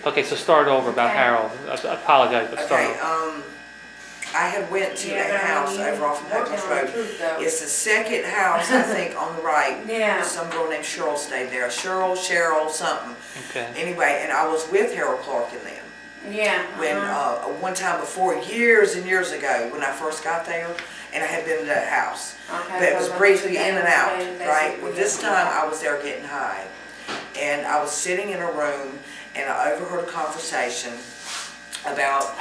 Okay, so start over about Harold. I apologize, but start Okay, over. I had went to a house over off of Hope's Road. It's the second house, I think, on the right. Yeah. Some girl named Cheryl stayed there. Cheryl, something. Okay. Anyway, and I was with Harold Clark in them. Yeah. When one time before, years and years ago, when I first got there, and I had been to that house. Okay, But it was briefly in and out, okay, right? Well, this time I was there getting high. And I was sitting in a room, and I overheard a conversation about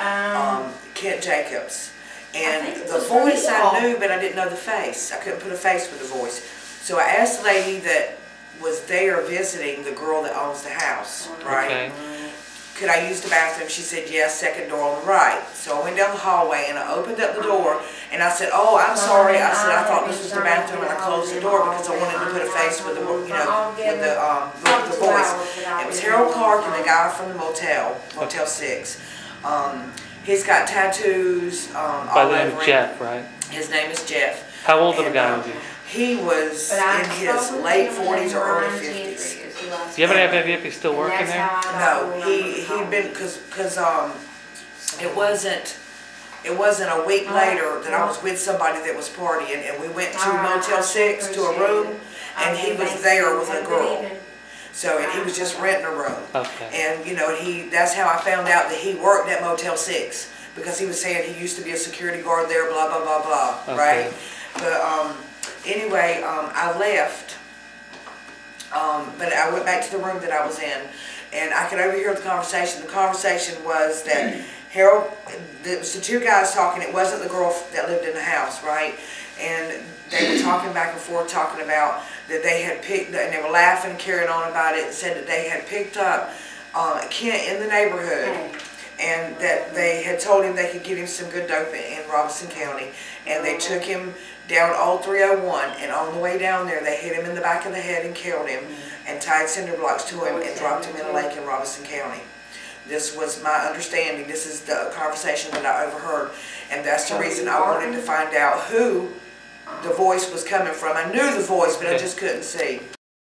Kent Jacobs. And the voice I knew, but I didn't know the face. I couldn't put a face with the voice. So I asked the lady that was there visiting the girl that owns the house, right? Okay. Could I use the bathroom? She said, yes, second door on the right. So I went down the hallway and I opened up the door and I said, oh, I'm sorry. I said, I thought this was the bathroom, and I closed the door because I wanted to put a face with the, you know, with the voice. It was Harold Clark and the guy from the Motel 6. He's got tattoos all By the name over of him. Jeff, right? His name is Jeff. How old of a guy was he? He was in his late 40s or early 50s. Do you have any idea if he's still working there? No, he'd been, because it wasn't a week later that I was with somebody that was partying, and we went to Motel 6 to a room, and he was there with a girl. So, and he was just renting a room. Okay. And, you know, that's how I found out that he worked at Motel 6, because he was saying he used to be a security guard there, blah, blah, blah, blah, Okay. right? But, anyway, I left, but I went back to the room that I was in, and I could overhear the conversation. The conversation was that Harold, it was the two guys talking. It wasn't the girl that lived in the house, right? And they were talking back and forth, talking about that they had picked, and they were laughing and carrying on about it, and said that they had picked up Kent in the neighborhood, and that they had told him they could get him some good dope in Robinson County, and they took him down Old 301, and on the way down there they hit him in the back of the head and killed him, and tied cinder blocks to him and dropped him in a lake in Robinson County. This was my understanding. This is the conversation that I overheard, and that's the reason I wanted to find out who the voice was coming from. I knew the voice, but I just couldn't see.